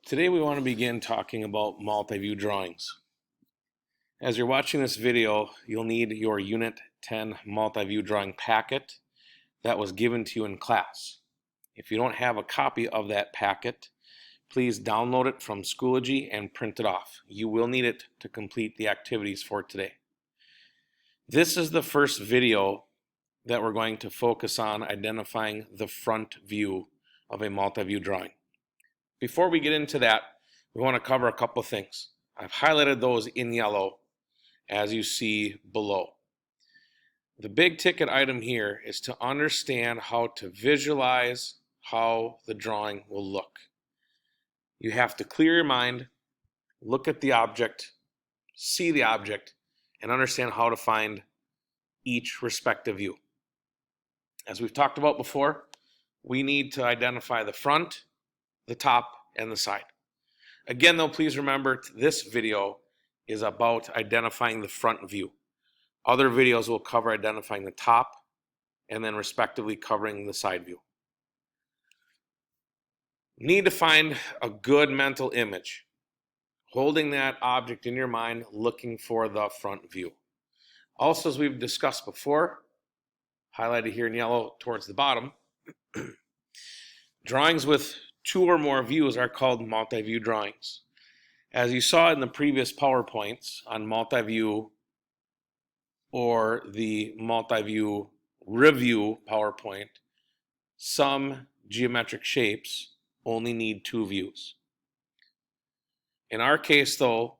Today we want to begin talking about multi-view drawings. As you're watching this video, you'll need your Unit 10 multi-view drawing packet that was given to you in class. If you don't have a copy of that packet, please download it from Schoology and print it off. You will need it to complete the activities for today. This is the first video that we're going to focus on identifying the front view of a multi-view drawing. Before we get into that, we want to cover a couple things. I've highlighted those in yellow as you see below. The big ticket item here is to understand how to visualize how the drawing will look. You have to clear your mind, look at the object, see the object, and understand how to find each respective view. As we've talked about before, we need to identify the front, the top, and the side. Again though, please remember this video is about identifying the front view. Other videos will cover identifying the top and then respectively covering the side view. Need to find a good mental image, holding that object in your mind, looking for the front view. Also, as we've discussed before, highlighted here in yellow towards the bottom, drawings with two or more views are called multi-view drawings. As you saw in the previous PowerPoints on multi-view or the multi-view review PowerPoint, some geometric shapes only need two views. In our case though,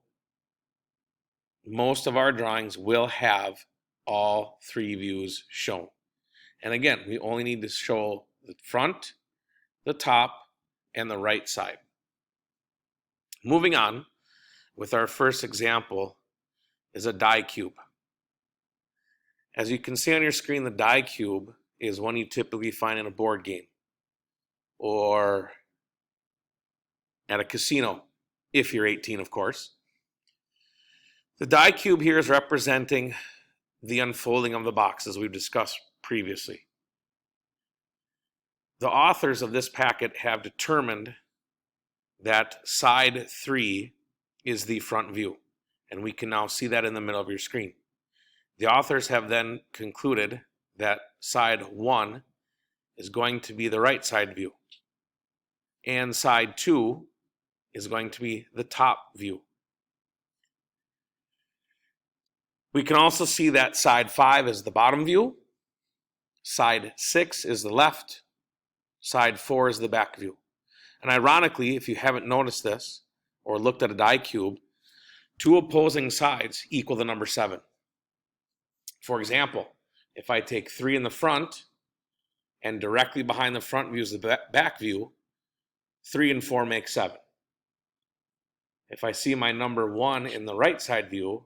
most of our drawings will have all three views shown. And again, we only need to show the front, the top, and the right side. Moving on with our first example is a die cube. As you can see on your screen, the die cube is one you typically find in a board game or at a casino, if you're 18, of course. The die cube here is representing the unfolding of the box, as we've discussed previously. The authors of this packet have determined that side 3 is the front view, and we can now see that in the middle of your screen. The authors have then concluded that side 1 is going to be the right side view, and side 2 is going to be the top view. We can also see that side 5 is the bottom view, side 6 is the left, side 4 is the back view. And ironically, if you haven't noticed this or looked at a die cube, two opposing sides equal the number 7. For example, if I take 3 in the front and directly behind the front view is the back view, 3 and 4 make 7. If I see my number 1 in the right side view,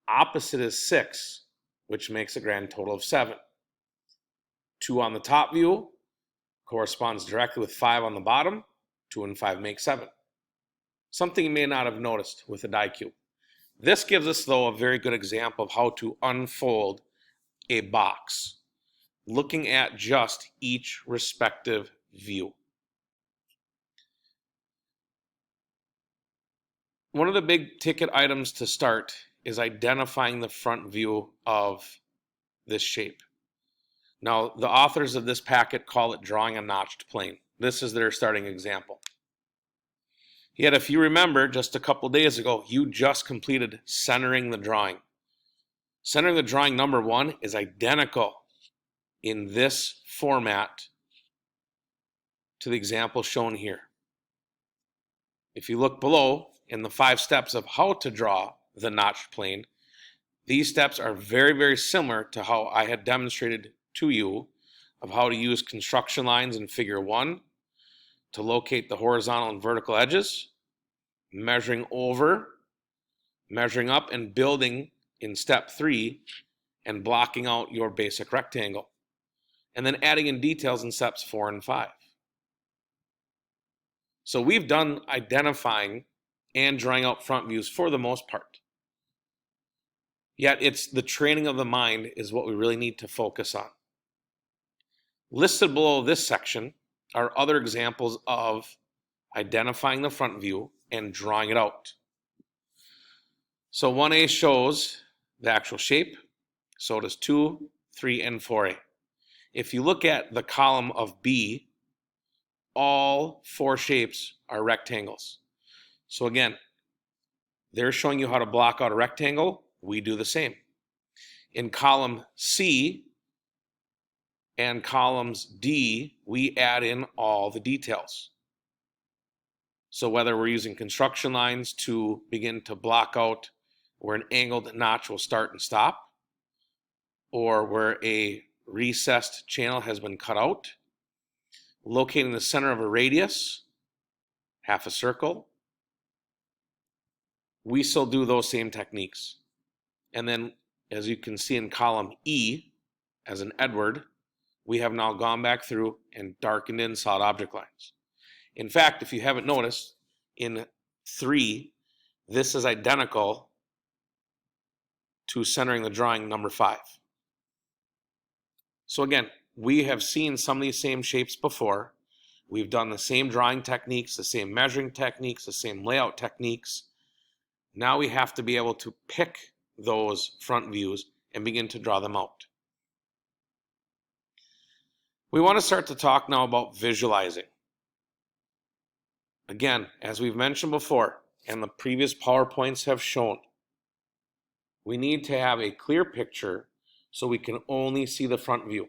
opposite is 6, which makes a grand total of 7. 2 on the top view corresponds directly with 5 on the bottom. 2 and 5 make 7. Something you may not have noticed with a die cube. This gives us, though, a very good example of how to unfold a box, looking at just each respective view. One of the big ticket items to start is identifying the front view of this shape. Now, the authors of this packet call it drawing a notched plane. This is their starting example. Yet, if you remember, just a couple days ago, you just completed centering the drawing. Centering the drawing number 1 is identical in this format to the example shown here. If you look below in the 5 steps of how to draw the notched plane, these steps are very, very similar to how I had demonstrated to you of how to use construction lines in figure 1 to locate the horizontal and vertical edges, measuring over, measuring up, and building in step 3 and blocking out your basic rectangle, and then adding in details in steps 4 and 5. So we've done identifying and drawing out front views for the most part. Yet it's the training of the mind is what we really need to focus on. Listed below this section are other examples of identifying the front view, and drawing it out. So 1A shows the actual shape, so does 2, 3, and 4A. If you look at the column of B, all 4 shapes are rectangles. So again, they're showing you how to block out a rectangle. We do the same. In column C and columns D, we add in all the details. So whether we're using construction lines to begin to block out where an angled notch will start and stop, or where a recessed channel has been cut out, locating the center of a radius, half a circle, we still do those same techniques. And then, as you can see in column E, as in Edward, we have now gone back through and darkened in solid object lines. In fact, if you haven't noticed, in 3, this is identical to centering the drawing number 5. So again, we have seen some of these same shapes before. We've done the same drawing techniques, the same measuring techniques, the same layout techniques. Now we have to be able to pick those front views and begin to draw them out. We want to start to talk now about visualizing. Again, as we've mentioned before, and the previous PowerPoints have shown, we need to have a clear picture so we can only see the front view.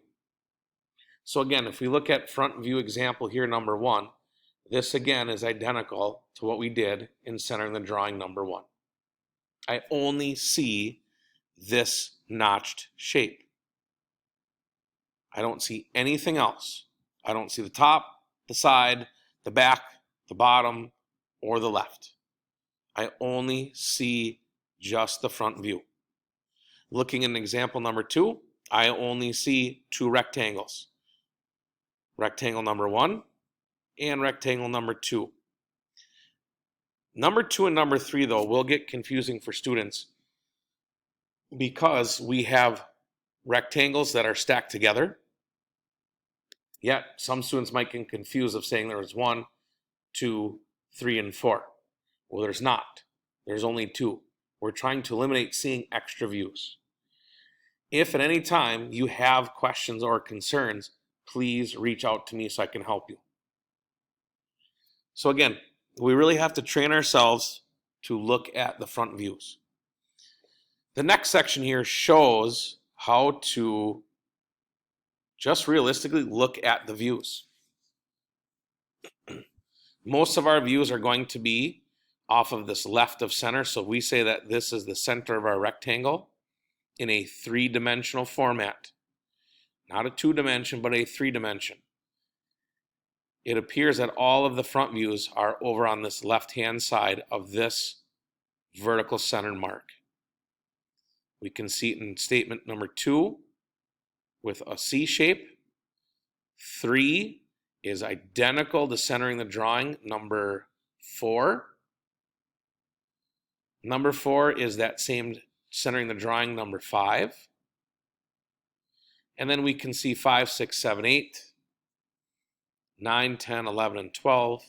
So again, if we look at front view example here, number 1, this again is identical to what we did in centering the drawing number 1. I only see this notched shape. I don't see anything else. I don't see the top, the side, the back, the bottom, or the left. I only see just the front view. Looking at example number 2, I only see 2 rectangles. Rectangle number 1 and rectangle number 2. Number 2 and number 3, though, will get confusing for students because we have rectangles that are stacked together. Yet some students might get confused of saying there's 1, 2, 3, and 4. Well, there's not. There's only 2. We're trying to eliminate seeing extra views. If at any time you have questions or concerns, please reach out to me so I can help you. So again, we really have to train ourselves to look at the front views. The next section here shows how to just realistically look at the views. Most of our views are going to be off of this left of center, so we say that this is the center of our rectangle in a 3-dimensional format. Not a 2-dimension, but a 3-dimension. It appears that all of the front views are over on this left-hand side of this vertical center mark. We can see it in statement number 2 with a C shape. 3 is identical to centering the drawing number 4. Number 4 is that same centering the drawing number 5. And then we can see 5, 6, 7, 8, 9, 10, 11, and 12,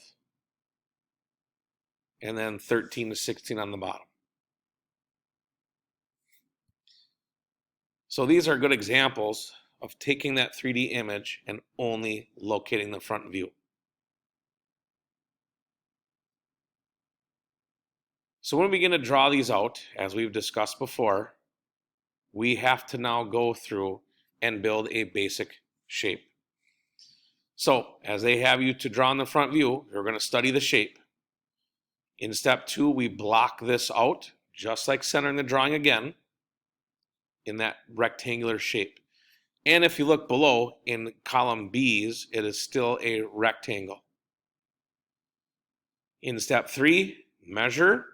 and then 13 to 16 on the bottom. So these are good examples of taking that 3D image and only locating the front view. So when we begin to draw these out, as we've discussed before, we have to now go through and build a basic shape. So as they have you to draw in the front view, you're going to study the shape. In step 2, we block this out, just like centering the drawing again, in that rectangular shape. And if you look below in column B's, it is still a rectangle. In step 3, measure.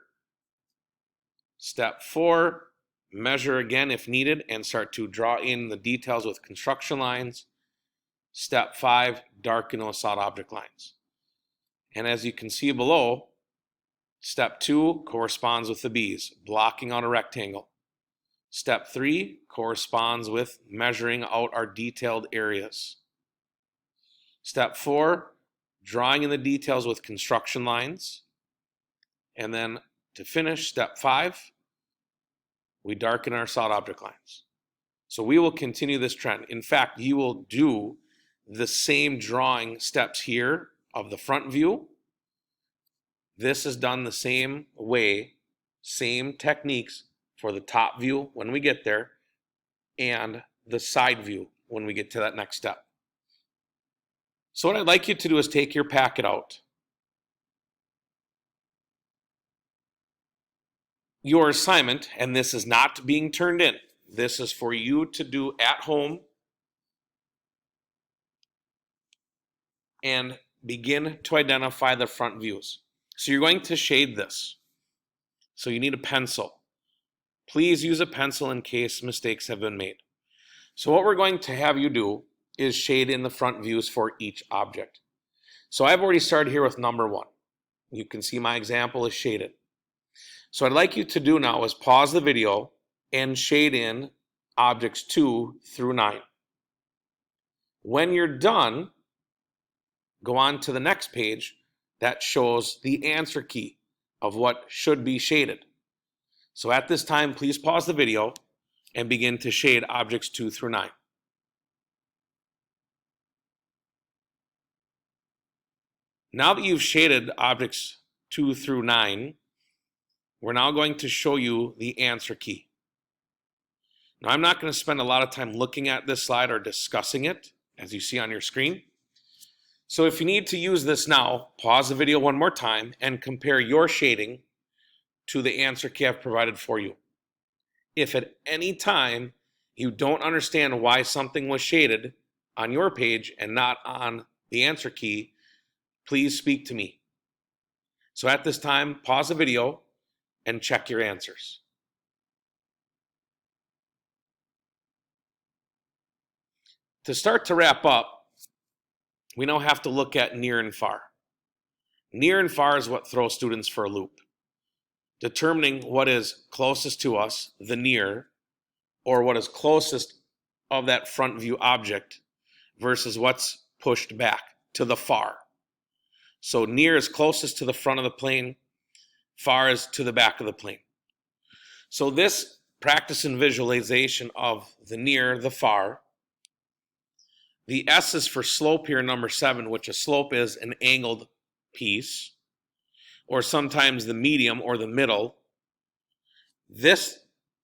Step 4, measure again if needed and start to draw in the details with construction lines. Step 5, darken those solid object lines. And as you can see below, step 2 corresponds with the B's, blocking out a rectangle. Step 3 corresponds with measuring out our detailed areas. Step 4, drawing in the details with construction lines, and then to finish step 5, we darken our solid object lines. So we will continue this trend. In fact, you will do the same drawing steps here of the front view. This is done the same way, same techniques for the top view when we get there, and the side view when we get to that next step. So what I'd like you to do is take your packet out. Your assignment, and this is not being turned in, this is for you to do at home and begin to identify the front views. So you're going to shade this. So you need a pencil. Please use a pencil in case mistakes have been made. So what we're going to have you do is shade in the front views for each object. So I've already started here with number 1. You can see my example is shaded. So what I'd like you to do now is pause the video and shade in objects 2 through 9. When you're done, go on to the next page that shows the answer key of what should be shaded. So at this time, please pause the video and begin to shade objects 2 through 9. Now that you've shaded objects 2 through 9, we're now going to show you the answer key. Now I'm not going to spend a lot of time looking at this slide or discussing it, as you see on your screen. So if you need to use this now, pause the video one more time and compare your shading to the answer key I've provided for you. If at any time you don't understand why something was shaded on your page and not on the answer key, please speak to me. So at this time, pause the video and check your answers. To start to wrap up, we now have to look at near and far. Near and far is what throws students for a loop. Determining what is closest to us, the near, or what is closest of that front view object versus what's pushed back to the far. So near is closest to the front of the plane, far is to the back of the plane. So this practice and visualization of the near, the far. The S is for slope here, number 7, which a slope is an angled piece, or sometimes the medium or the middle. This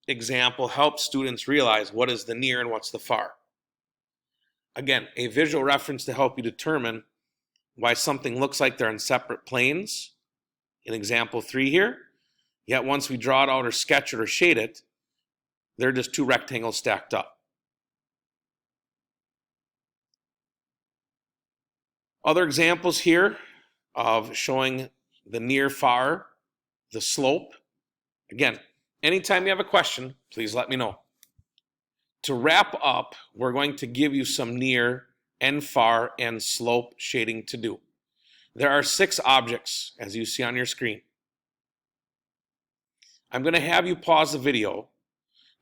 example helps students realize what is the near and what's the far. Again, a visual reference to help you determine why something looks like they're in separate planes. In example 3 here, yet once we draw it out or sketch it or shade it, they're just 2 rectangles stacked up. Other examples here of showing the near, far, the slope. Again, anytime you have a question, please let me know. To wrap up, we're going to give you some near and far and slope shading to do. There are 6 objects, as you see on your screen. I'm going to have you pause the video,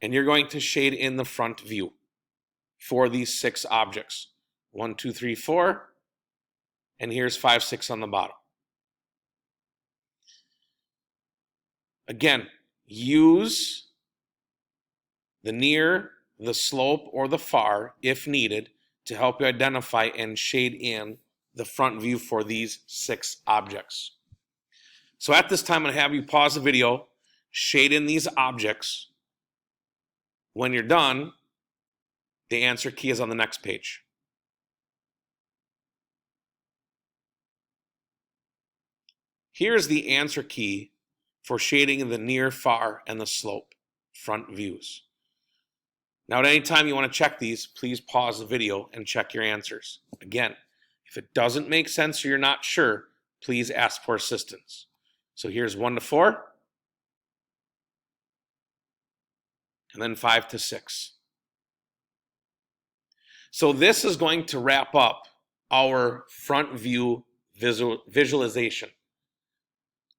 and you're going to shade in the front view for these 6 objects. 1, 2, 3, 4. And here's 5, 6 on the bottom. Again, use the near, the slope, or the far, if needed, to help you identify and shade in the front view for these 6 objects. So at this time, I'm going to have you pause the video, shade in these objects. When you're done, the answer key is on the next page. Here's the answer key for shading in the near, far, and the slope front views. Now, at any time you want to check these, please pause the video and check your answers. Again, if it doesn't make sense or you're not sure, please ask for assistance. So here's 1 to 4, and then 5 to 6. So this is going to wrap up our front view visualization.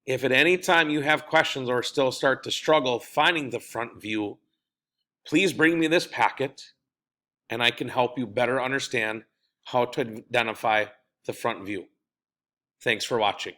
If at any time you have questions or still start to struggle finding the front view, please bring me this packet and I can help you better understand how to identify the front view. Thanks for watching.